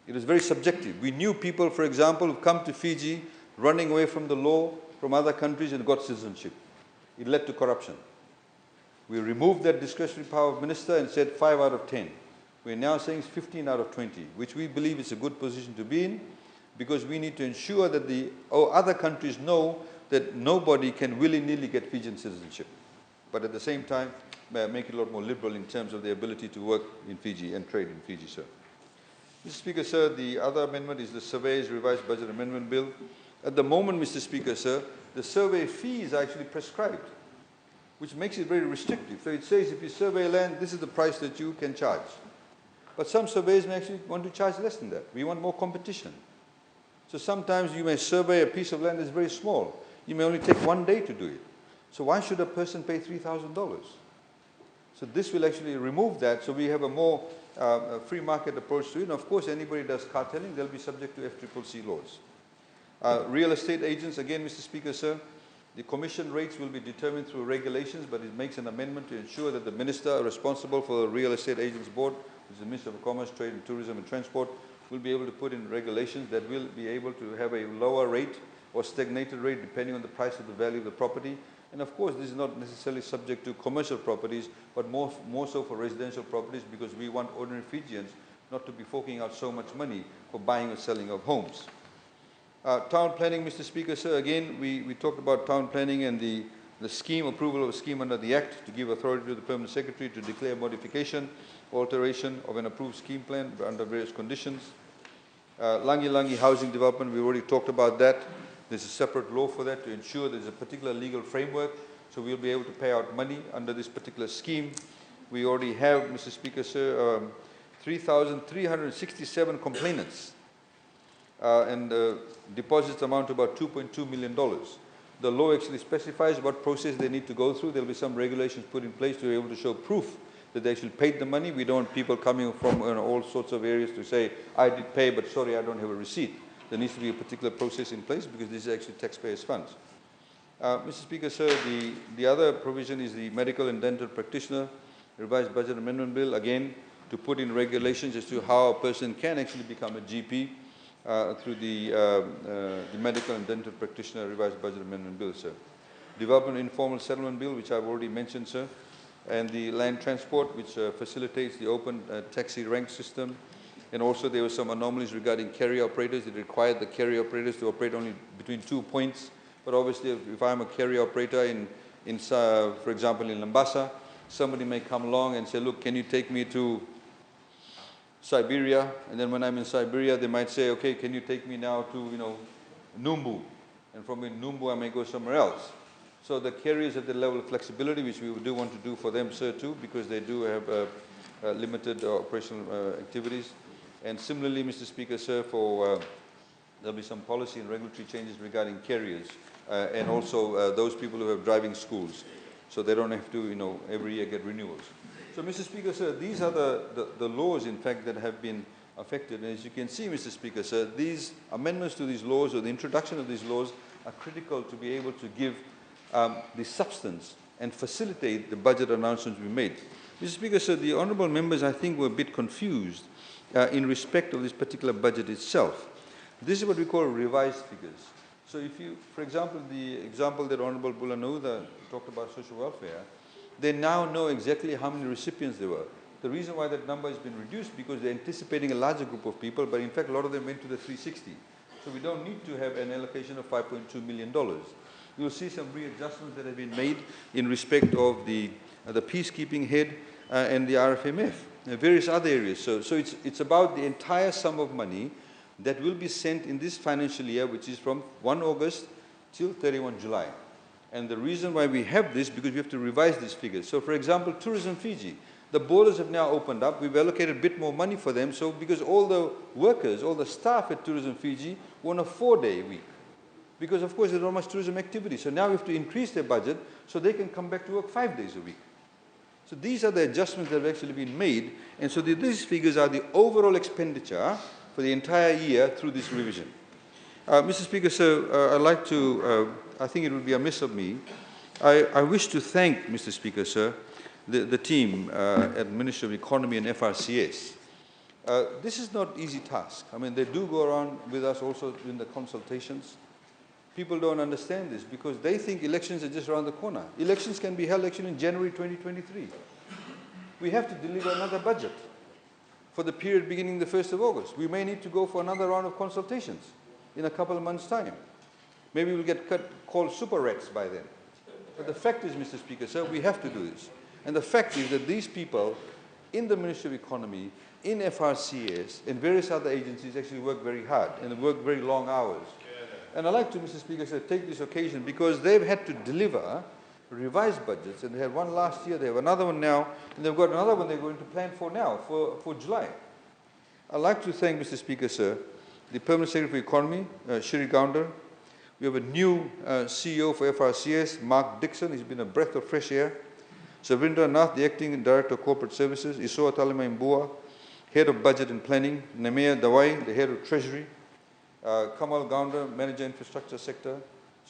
It was very subjective. We knew people, for example, who come to Fiji running away from the law from other countries and got citizenship. It led to corruption. We removed that discretionary power of minister and said 5 out of 10. We're now saying it's 15 out of 20, which we believe is a good position to be in, because we need to ensure that the other countries know that nobody can willy-nilly get Fijian citizenship. But at the same time, make it a lot more liberal in terms of the ability to work in Fiji and trade in Fiji, sir. Mr. Speaker, sir, the other amendment is the Surveyors Revised Budget Amendment Bill. At the moment, Mr. Speaker, sir, the survey fee is actually prescribed, which makes it very restrictive. So it says if you survey land, this is the price that you can charge. But some surveyors may actually want to charge less than that. We want more competition. So sometimes you may survey a piece of land that's very small. You may only take 1 day to do it. So why should a person pay $3,000? So this will actually remove that, so we have a more free market approach to it. And of course, anybody does cartelling, they'll be subject to FCCC laws. Real estate agents, again, Mr. Speaker, sir, the commission rates will be determined through regulations, but it makes an amendment to ensure that the minister responsible for the Real Estate Agents Board, which is the Minister of Commerce, Trade and Tourism and Transport, will be able to put in regulations that will be able to have a lower rate or stagnated rate depending on the price of the value of the property. And of course, this is not necessarily subject to commercial properties, but more so for residential properties, because we want ordinary Fijians not to be forking out so much money for buying or selling of homes. Town planning, Mr. Speaker, sir, again, we talked about town planning and the scheme, approval of a scheme under the Act to give authority to the Permanent Secretary to declare modification, alteration of an approved scheme plan under various conditions. Langi housing development, we already talked about that. There's a separate law for that to ensure there's a particular legal framework, so we'll be able to pay out money under this particular scheme. We already have, Mr. Speaker, sir, 3,367 complainants, and deposits amount to about $2.2 million. The law actually specifies what process they need to go through. There will be some regulations put in place to be able to show proof that they actually paid the money. We don't want people coming from all sorts of areas to say, I did pay, but sorry, I don't have a receipt. There needs to be a particular process in place because this is actually taxpayers' funds. Mr. Speaker, sir, the other provision is the medical and dental practitioner revised budget amendment bill, again, to put in regulations as to how a person can actually become a GP through the medical and dental practitioner revised budget amendment bill, sir. Development informal settlement bill, which I've already mentioned, sir, and the land transport, which facilitates the open taxi rank system. And also there were some anomalies regarding carrier operators. It required the carrier operators to operate only between 2 points. But obviously, if I'm a carrier operator for example, in Lambasa, somebody may come along and say, look, can you take me to Siberia? And then when I'm in Siberia, they might say, okay, can you take me now to, Numbu? And from Numbu, I may go somewhere else. So the carriers have the level of flexibility, which we do want to do for them, sir, too, because they do have limited operational activities. And similarly, Mr. Speaker, sir, there'll be some policy and regulatory changes regarding carriers and also those people who have driving schools, so they don't have to, every year get renewals. So, Mr. Speaker, sir, these are the laws, in fact, that have been affected. And as you can see, Mr. Speaker, sir, these amendments to these laws or the introduction of these laws are critical to be able to give the substance and facilitate the budget announcements we made. Mr. Speaker, sir, the honourable members, I think, were a bit confused in respect of this particular budget itself. This is what we call revised figures. So if you, for example, the example that Honourable Bulanouda talked about social welfare, they now know exactly how many recipients there were. The reason why that number has been reduced because they're anticipating a larger group of people, but in fact a lot of them went to the 360. So we don't need to have an allocation of $5.2 million. You'll see some readjustments that have been made in respect of the peacekeeping head and the RFMF and various other areas. So it's about the entire sum of money that will be sent in this financial year, which is from 1 August till 31 July. And the reason why we have this, because we have to revise these figures. So, for example, Tourism Fiji, the borders have now opened up. We've allocated a bit more money for them. So, because all the workers, all the staff at Tourism Fiji were on a 4-day week. Because, of course, there's not much tourism activity. So now we have to increase their budget so they can come back to work 5 days a week. So these are the adjustments that have actually been made. And so these figures are the overall expenditure for the entire year through this revision. Mr. Speaker, sir, I'd like to, I think it would be amiss of me. I wish to thank, Mr. Speaker, sir, the team at Ministry of Economy and FRCS. This is not an easy task. I mean, they do go around with us also in the consultations. People don't understand this because they think elections are just around the corner. Elections can be held actually in January 2023. We have to deliver another budget for the period beginning the 1st of August. We may need to go for another round of consultations in a couple of months' time. Maybe we'll get called super rats by then. But the fact is, Mr. Speaker, sir, we have to do this. And the fact is that these people in the Ministry of Economy, in FRCS, and various other agencies actually work very hard and work very long hours. And I'd like to, Mr. Speaker, sir, take this occasion because they've had to deliver revised budgets, and they had one last year, they have another one now, and they've got another one they're going to plan for now, for July. I'd like to thank, Mr. Speaker, sir, the Permanent Secretary for Economy, Shri Gounder. We have a new CEO for FRCS, Mark Dixon. He's been a breath of fresh air. Savindra Nath, the Acting Director of Corporate Services. Isoa Talima Mbua, Head of Budget and Planning. Nemea Dawai, the Head of Treasury. Kamal Gounder, Manager Infrastructure Sector.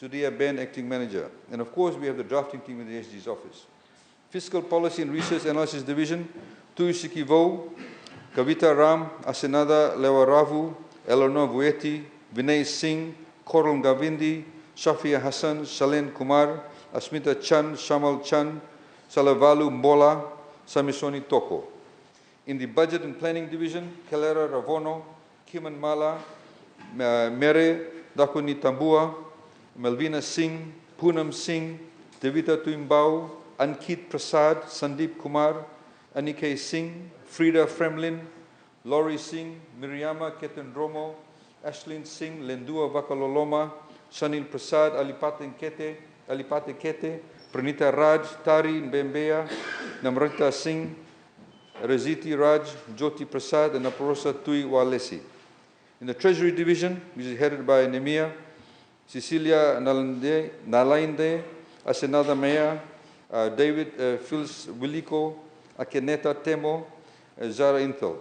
Sudhir Ben, Acting Manager. And of course, we have the drafting team in the SG's office. Fiscal Policy and Research Analysis Division, Tuisiki Vo, Kavita Ram, Asenada Lewaravu, Eleanor Vueti, Vinay Singh, Koral Gavindi, Shafia Hassan, Shalen Kumar, Asmita Chan, Shamal Chan, Salavalu Mbola, Samisoni Toko. In the Budget and Planning Division, Kalera Ravono, Kiman Mala, Mere Dakuni Tambua, Melvina Singh, Poonam Singh, Devita Tuimbao, Ankit Prasad, Sandeep Kumar, Anike Singh, Frida Fremlin, Laurie Singh, Miriama Ketendromo, Ashlyn Singh, Lendua Vakaloloma, Sanil Prasad, Alipate Kete, Pranita Raj, Tari Mbembea, Namrita Singh, Reziti Raj, Jyoti Prasad, and Naparosa Tui Walesi. In the Treasury Division, which is headed by Nemia, Cecilia Nalainde, Asenada Mea, David Fils Wiliko, Akeneta Temo, Zara Inthal.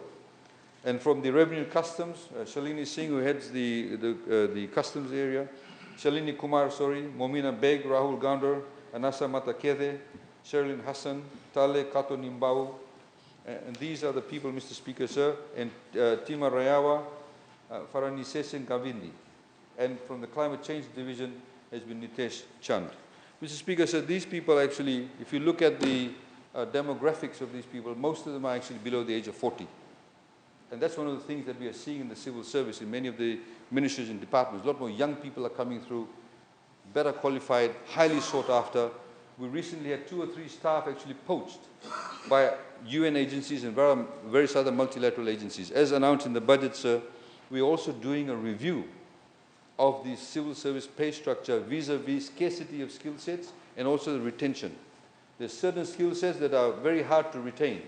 And from the Revenue and Customs, Shalini Singh, who heads the customs area, Shalini Kumar, Momina Beg, Rahul Gandar, Anasa Matakede, Sherilyn Hassan, Tale Kato Nimbau. And these are the people, Mr. Speaker, sir, and Tima Rayawa, Farani Sesen Gavindi. And from the Climate Change Division has been Nitesh Chand. Mr. Speaker, sir, these people actually, if you look at the demographics of these people, most of them are actually below the age of 40. And that's one of the things that we are seeing in the civil service, in many of the ministries and departments. A lot more young people are coming through, better qualified, highly sought after. We recently had 2 or 3 staff actually poached by UN agencies and various other multilateral agencies. As announced in the budget, sir, we're also doing a review of the civil service pay structure vis-a-vis scarcity of skill sets and also the retention. There's certain skill sets that are very hard to retain.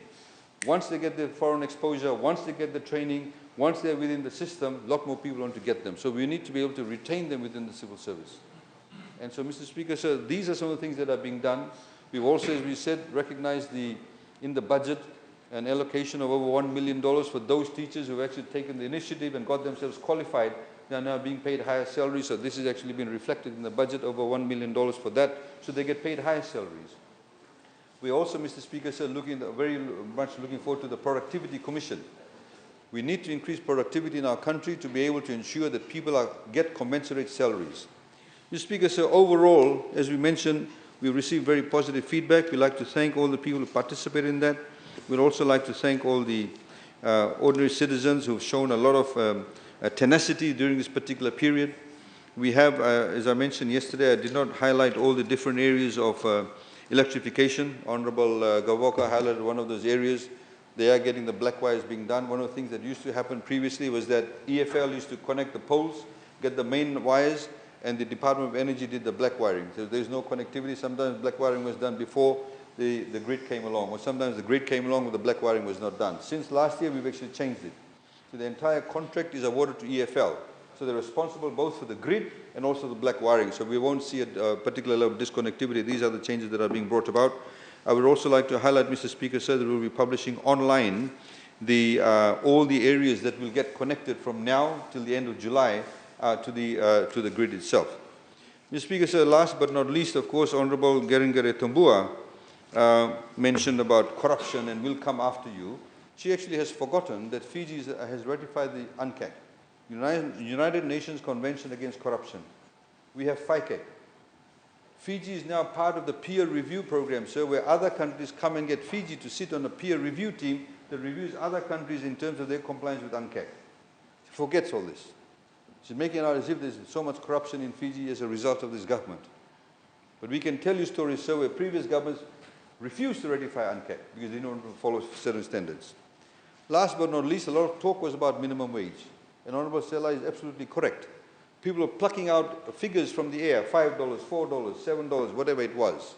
Once they get the foreign exposure, once they get the training, once they're within the system, a lot more people want to get them. So we need to be able to retain them within the civil service. And so, Mr. Speaker, sir, these are some of the things that are being done. We've also, as we said, recognized in the budget an allocation of over $1 million for those teachers who have actually taken the initiative and got themselves qualified. They are now being paid higher salaries. So this has actually been reflected in the budget, over $1 million for that. So they get paid higher salaries. We also, Mr. Speaker, sir, very much looking forward to the Productivity Commission. We need to increase productivity in our country to be able to ensure that people get commensurate salaries. Mr. Speaker, sir, overall, as we mentioned, we received very positive feedback. We'd like to thank all the people who participated in that. We'd also like to thank all the ordinary citizens who've shown a lot of tenacity during this particular period. We have, as I mentioned yesterday, I did not highlight all the different areas of electrification. Honorable Gavoka highlighted one of those areas. They are getting the black wires being done. One of the things that used to happen previously was that EFL used to connect the poles, get the main wires, and the Department of Energy did the black wiring. So there's no connectivity. Sometimes black wiring was done before the grid came along, or sometimes the grid came along but the black wiring was not done. Since last year, we've actually changed it. So the entire contract is awarded to EFL. So they're responsible both for the grid and also the black wiring. So we won't see a particular level of disconnectivity. These are the changes that are being brought about. I would also like to highlight, Mr. Speaker, sir, that we'll be publishing online all the areas that will get connected from now till the end of July to the grid itself. Mr. Speaker, sir, last but not least, of course, Honorable Geringere Tumbua mentioned about corruption and will come after you. She actually has forgotten that Fiji has ratified the UNCAC, United Nations Convention Against Corruption. We have FICAC. Fiji is now part of the peer review program, sir, where other countries come and get Fiji to sit on a peer review team that reviews other countries in terms of their compliance with UNCAC. She forgets all this. She's making it out as if there's so much corruption in Fiji as a result of this government. But we can tell you stories, sir, where previous governments refused to ratify UNCAC because they don't follow certain standards. Last but not least, a lot of talk was about minimum wage. And Honorable Sela is absolutely correct. People are plucking out figures from the air, $5, $4, $7, whatever it was.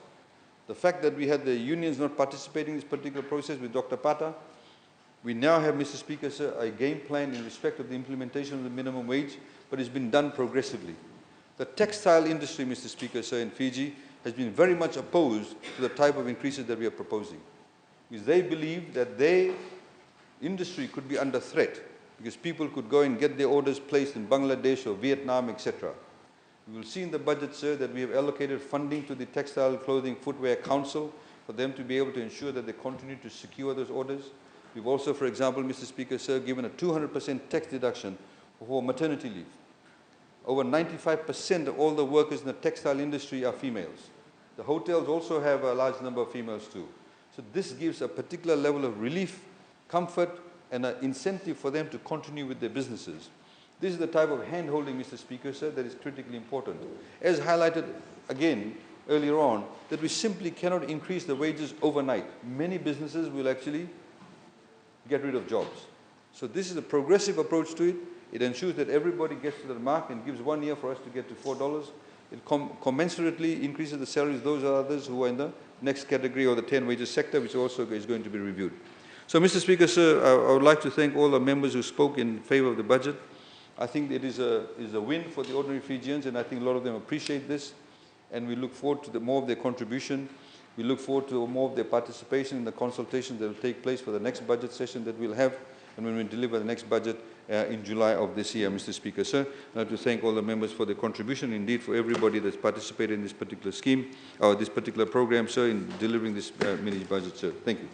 The fact that we had the unions not participating in this particular process with Dr. Pata, we now have, Mr. Speaker, sir, a game plan in respect of the implementation of the minimum wage, but it's been done progressively. The textile industry, Mr. Speaker, sir, in Fiji has been very much opposed to the type of increases that we are proposing, because they believe that their industry could be under threat, because people could go and get their orders placed in Bangladesh or Vietnam, etc. We will see in the budget, sir, that we have allocated funding to the Textile Clothing Footwear Council for them to be able to ensure that they continue to secure those orders. We've also, for example, Mr. Speaker, sir, given a 200% tax deduction for maternity leave. Over 95% of all the workers in the textile industry are females. The hotels also have a large number of females too. So this gives a particular level of relief, comfort, and an incentive for them to continue with their businesses. This is the type of hand-holding, Mr. Speaker, sir, that is critically important. As highlighted again earlier on, that we simply cannot increase the wages overnight. Many businesses will actually get rid of jobs. So this is a progressive approach to it. It ensures that everybody gets to the mark and gives 1 year for us to get to $4. It commensurately increases the salaries of those others who are in the next category or the 10 wages sector, which also is going to be reviewed. So, Mr. Speaker, sir, I would like to thank all the members who spoke in favor of the budget. I think it is a win for the ordinary Fijians, and I think a lot of them appreciate this, and we look forward to more of their contribution. We look forward to more of their participation in the consultations that will take place for the next budget session that we'll have, and when we deliver the next budget in July of this year, Mr. Speaker. Sir, I'd like to thank all the members for their contribution, indeed for everybody that's participated in this particular scheme, or this particular program, sir, in delivering this mini budget, sir. Thank you.